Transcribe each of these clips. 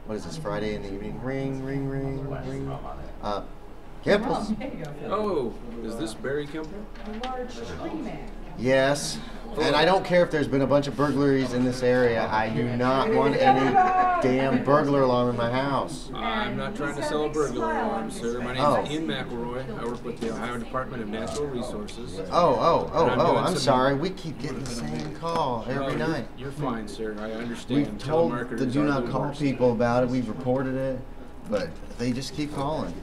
What is this, Friday in the evening? Ring, ring, ring, ring. Kimples. Oh, is this Barry Kimple? Yes. And I don't care if there's been a bunch of burglaries in this area. I do not want any damn burglar alarm in my house. I'm not trying to sell a burglar alarm, sir. My name is Ian MacElroy. I work with the Ohio Department of Natural Resources. I'm sorry. We keep getting the same call every night. You're fine, sir. I understand. We've told the do not call people about it. We've reported it, but they just keep calling.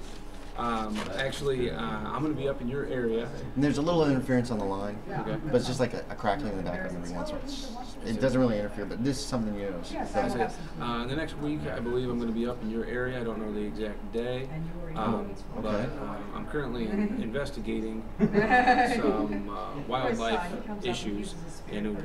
Actually, I'm going to be up in your area. And there's a little interference on the line, Okay. but it's just like a crackling in the background every once in a while. It doesn't really interfere, but this is something you know. The next week, I believe I'm going to be up in your area. I don't know the exact day, but I'm currently investigating some wildlife issues in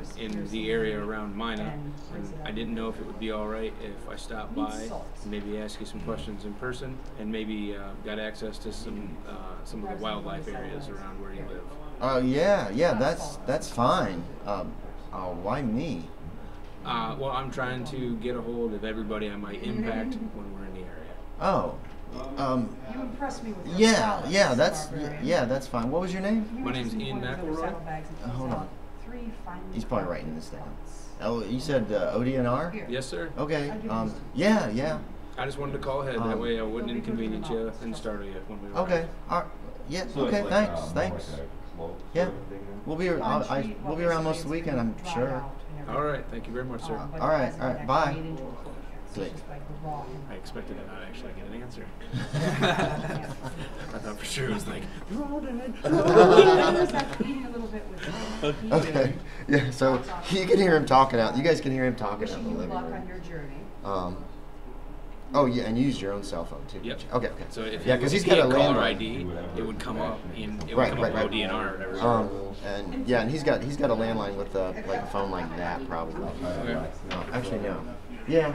the area around Mina. And I didn't know if it would be all right if I stopped by and maybe ask you some questions in person, and maybe got access to some of the wildlife areas around where you live. Yeah, that's fine. Why me? Well, I'm trying to get a hold of everybody I might impact when we're in the area. Oh, You impressed me with that's fine. What was your name? My name's Ian MacElroy. Hold on. He's probably writing this down. Oh, you said ODNR? Yes, sir. Okay. Yeah. I just wanted to call ahead. That way I wouldn't inconvenience you and startle you when we were Okay. Yeah. Okay. Thanks. Yeah. We'll be around most of the weekend, I'm sure. All right. Thank you very much, sir. All right. Bye. Click. I expected to not actually get an answer. I thought for sure it was like, you're all dead. Okay. Yeah. So you can hear him talking out. You guys can hear him talking out in the living room. Oh yeah, and use your own cell phone too. Yep. Okay. So if because he's got a caller ID, it would come up in ODNR or whatever. And he's got a landline with like a phone like that probably. Okay. Actually no. Yeah.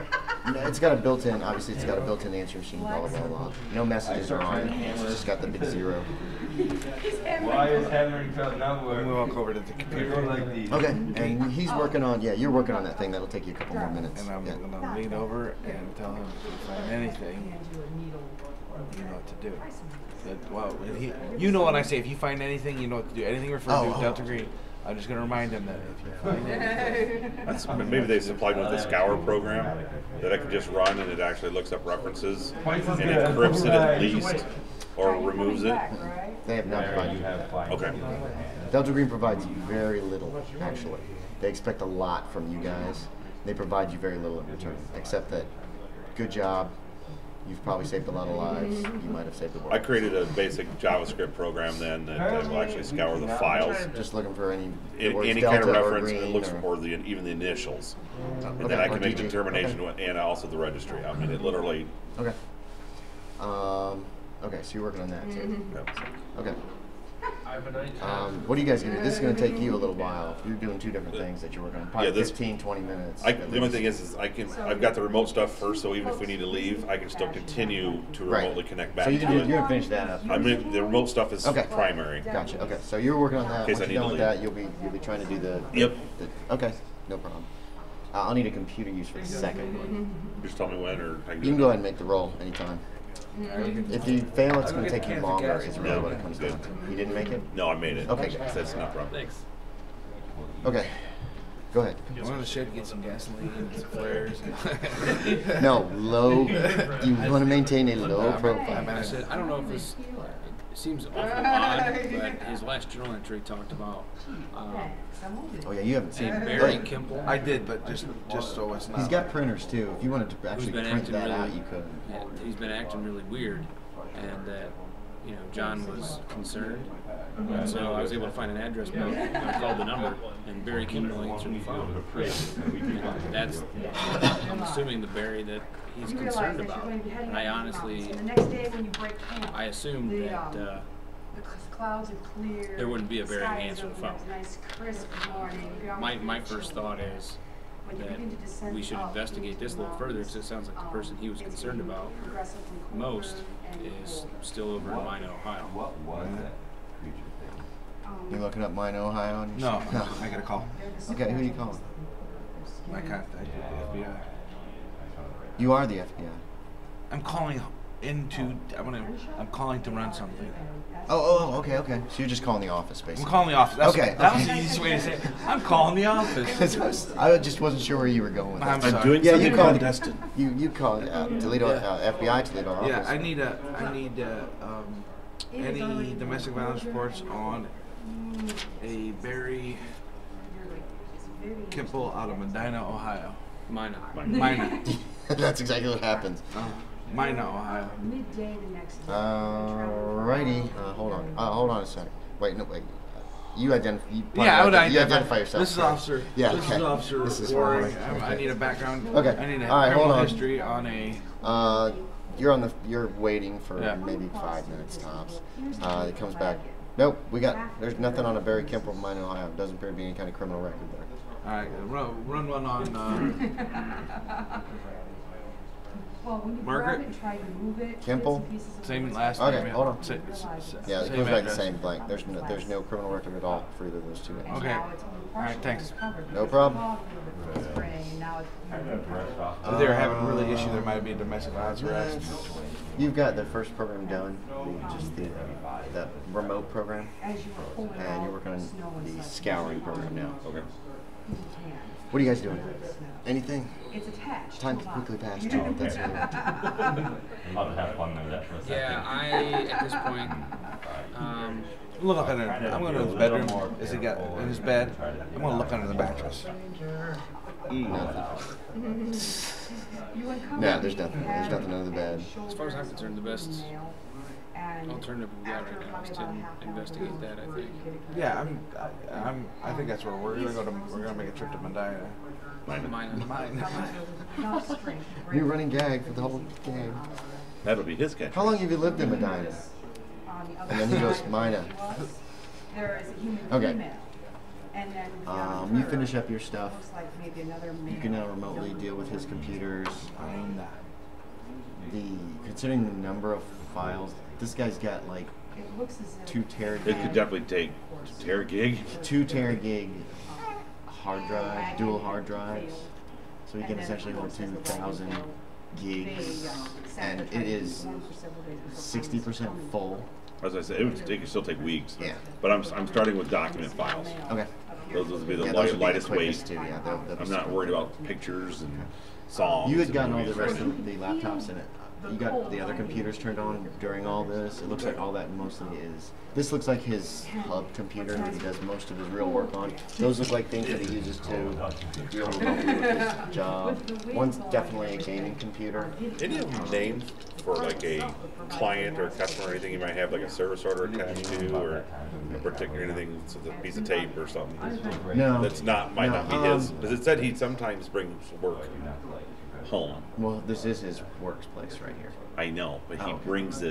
It's got a built-in. Obviously, it's got a built-in answer machine. Blah blah blah. No messages are on it. It's just got the big zero. Why is hammering felt number? We walk over to the computer. Okay, and he's working on, you're working on that thing. That'll take you a couple more minutes. And I'm going to lean over and tell him if you find anything, you know what to do. You know when I say if you find anything, you know what to do. Anything referring to Delta Green, I'm just going to remind him that if you find anything. Maybe they supplied with a scour program that I could just run and it actually looks up references and encrypts it at least or removes it. They have not provided. Okay. Delta Green provides very little, actually. They expect a lot from you guys. They provide you very little in return, except that, good job. You've probably saved a lot of lives. You might have saved the world. I created a basic JavaScript program then that will actually scour the files. Just looking for any kind of reference, and it looks for even the initials. And then I can make determination and also the registry. I mean, it literally... Okay. Okay, so you're working on that too. Okay. What are you guys going to do? This is going to take you a little while. You're doing two different things that you're working on. Probably 15, 20 minutes. The only thing is I've got the remote stuff first, so even if we need to leave, I can still continue to remotely connect back to it. So you're going to finish that up. I mean, the remote stuff is primary. Gotcha. Okay, so you're working on that. In case Once I you're need done to with leave. that, you'll be trying to do Yep. Okay, no problem. I'll need a computer use for the second one. Just tell me when, or I can do You can it. go ahead and make the roll anytime. If you fail, it's going to take you longer, is really what it comes down to. You didn't make it? No, I made it. Okay. That's not a problem. Thanks. Okay. Go ahead. I want to shed to get some gasoline and some flares. No, low. You want to maintain a low profile. I said, I don't know if this seems awful odd, but his last journal entry talked about Oh yeah, you haven't seen Barry Kimple. I did, but just so it's not. He's got printers too. If you wanted to actually been print acting that really- out, you could. Yeah, he's been acting really weird, and that John was concerned, and so I was able to find an address book. I called the number, and Barry Kimble answered the phone. That's I'm assuming the Barry that he's concerned about. And I honestly, I assumed that the clouds are clear. there wouldn't be a Barry to sky is answer the open, phone. it's a nice crisp morning. My first thought is that we should investigate this a little further, because it sounds like the person he was concerned about most is still over in Mina, Ohio. You looking up mine, Ohio? On your No, I got a call. Okay, who are you calling? My contact, FBI. You are the FBI. I'm calling into. I'm calling to run something. Oh, okay. So you're just calling the office, basically. I'm calling the office. That's, Okay. That was the easiest way to say it. I'm calling the office. I just wasn't sure where you were going with I'm that. sorry. doing Yeah, something you called contested. You called Toledo FBI Toledo office. Yeah, I need any domestic violence reports on a Barry Kimple out of Medina, Ohio. Mina. That's exactly what happens. Mina, Ohio. Midday the next day. Righty. Hold on a sec. Wait. You identify. Yeah, I would identify yourself. This is Officer. Yeah, This okay. is Officer This is Waring. fine. I need a background. Okay. I need a All right, hold criminal on. history on a. You're waiting for Yeah. maybe 5 minutes tops. It comes back. Nope, there's nothing on a Barry Kimple mine in Ohio. Doesn't appear to be any kind of criminal record there. All right, run one on. Well, when you Margaret? grab it and try to move it, Kimple? bits and pieces of Same wood last start Okay, name. hold on. Sa- Yeah, it same comes back the address. same blank. There's no criminal record at all for either of those two names. and Okay. now it's only All right, partially thanks. covered No because problem. the fog a little bit from spraying, and now it's If they were having really issue, there might be a domestic violence arrest. You've got the first program done, the remote program, as you were pulling and out you're working on snow and the such. scouring program now. Okay. You can. What are you guys doing? Anything? It's attached. Time to a box. quickly passed. Oh, that's really I'll have fun with that for a second. Yeah, at this point, Look up under. I'm going to his bedroom. Is he got in his bed? I'm going to look under the mattress. nothing. You uncover No, the there's nothing. There's head nothing under the bed. and as far as I'm concerned, the best nail, and alternative we've got right now is to investigate that, I think. Yeah, I think that's where we're gonna go to. We're gonna make a trip to Medina. Mina. Mine. enough strength to break New running gag for the whole game. That'll be his catch. How long have you lived in Medina? on the other And then he side. goes, Mina. There is a human Okay. female. And then You finish up your stuff. looks like maybe another male. You can now remotely deal with his computers. Considering the number of files, this guy's got like It looks as if 2 tera It could definitely take tear gig. 2 tera gig hard drive, dual hard drives. So he can essentially hold 2,000 gigs, and it is 60% full. As I said, it could still take weeks. Yeah. But I'm starting with document files. Okay. Those will be the Yeah, those would be the lightest weight. quickest too, yeah, they'll be I'm not super worried quick. about pictures and songs. You had and gotten all the movies. rest of the laptops in it. You got the other computers turned on during all this. It looks like all that mostly is. This looks like his hub computer that he does most of his real work on. Those look like things that he uses to deal remotely with his job. One's definitely a gaming computer. Any of them named for like a client or customer or anything you might have like a service order attached to, or a particular anything, it's a piece of tape or something? No. That's might not be his. Because it said he sometimes brings work home. Well, this is his workplace right here. I know, but he Oh, okay. brings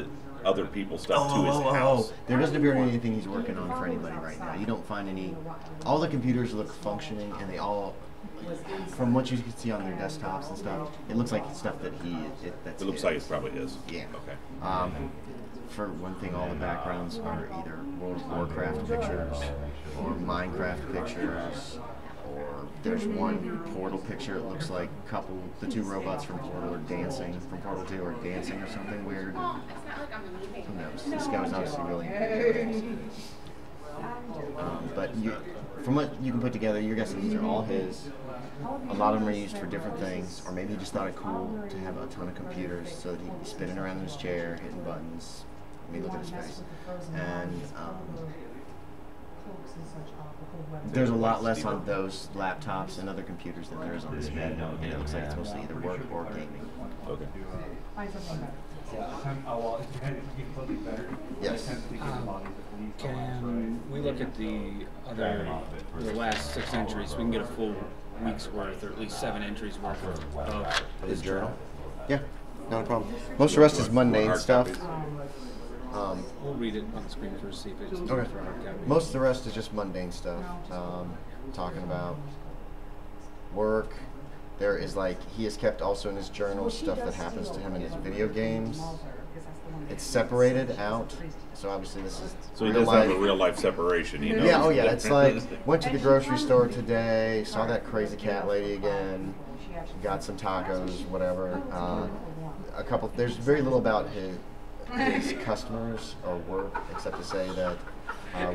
other people's stuff to his house. There doesn't appear to be anything he's working on for anybody right now. You don't find any. All the computers look functioning, and they all, from what you can see on their desktops and stuff, it looks like stuff that that's It looks his. like it's probably his. Yeah. Okay. For one thing, all the backgrounds are either World of Warcraft pictures or Minecraft pictures, or there's one Portal picture. It looks like the 2 robots from Portal are dancing, from Portal 2 are dancing or something weird. Who knows? This guy was obviously really but from what you can put together, you're guessing these are all his. A lot of them are used for different things, or maybe he just thought it cool to have a ton of computers so that he can be spinning around in his chair, hitting buttons. I mean, look at his face. And there's a lot less on those laptops and other computers than there is on this bed, and it looks like it's mostly either work or gaming. Okay. Yes. Can we look at the last 6 entries? We can get a full week's worth, or at least 7 entries worth of His journal? Yeah, not a problem. Most of the rest is mundane Hard stuff. copies. We'll read it on the screen first, see if it's Okay. for hard copy. Most of the rest is just mundane stuff. Talking about work. There is he has kept also in his journal stuff that happens to him in his video games. It's separated out, so obviously this is So he real does have a life. real life separation, you know? Yeah, oh yeah, it's like, went to the grocery store today, saw that crazy cat lady again, got some tacos, whatever. There's very little about his customers or work except to say that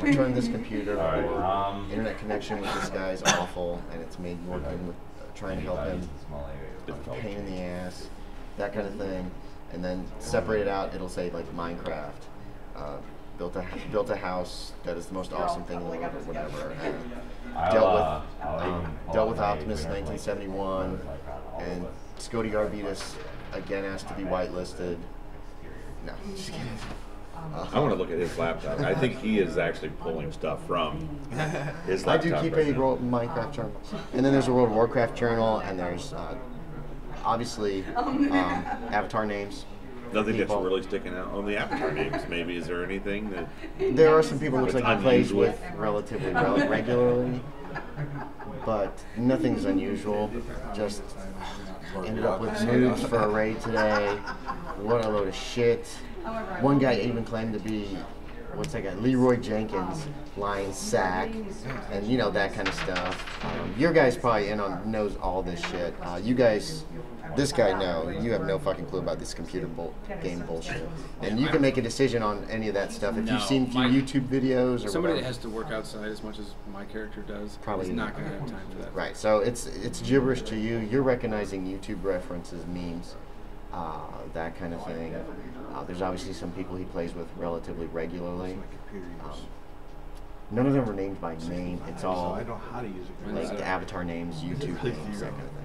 return this computer or internet connection with this guy is awful, and it's made working with trying to help him a pain in the ass, that kind of thing. And then separate it out, it'll say like Minecraft. Built a house that is the most awesome thing in the world, or whatever. And dealt with Optimus 1971, and Scotty Arbitas again asked to be whitelisted. No, just kidding. I want to look at his laptop. I think he is actually pulling stuff from his laptop. I do keep a Minecraft journal, and then there's a World of Warcraft journal, and there's obviously avatar names. Nothing that's really sticking out on the avatar names. Maybe is there anything that? There are some people it looks like he plays with relatively regularly, but nothing's unusual. Just ended up with nudes for a raid today. What a load of shit. One guy even claimed to be, what's that guy? Leroy Jenkins, Lion Sack, and you know, that kind of stuff. Your guy's probably knows all this shit. You guys, this guy you have no fucking clue about this computer game bullshit. And you can make a decision on any of that stuff. If you've seen a few YouTube videos or somebody whatever. that has to work outside as much as my character does, Probably is not going to have time for that. Right, so it's gibberish to you. You're recognizing YouTube references, memes, that kind of thing. There's obviously some people he plays with relatively regularly. None of them are named by name. It's all I know how to use it. like avatar names, YouTube names, that kind of thing.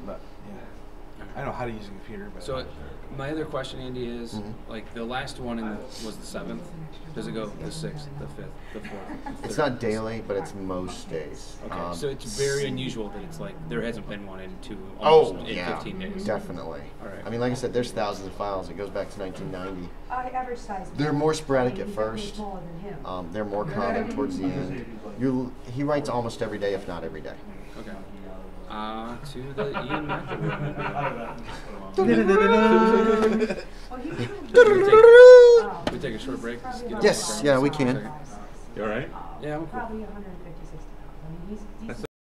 But, yeah. I know how to use a computer. But So my other question, Andy, is like the last one was the 7th. Does it go the 6th, the 5th, the 4th? It's not daily, but it's most days. Okay, so it's very unusual that it's like there hasn't been one in 15 days. Definitely. All right. I mean, like I said, there's thousands of files. It goes back to 1990. Average size. They're more sporadic at first. Smaller than him. They're more common towards the end. He writes almost every day, if not every day. Okay. To the Ian McElroy. Can we take a short break? Just get up Yes, for yeah, we a can. second. You all right? Yeah, I'm cool. Probably 156 pounds. I mean, he's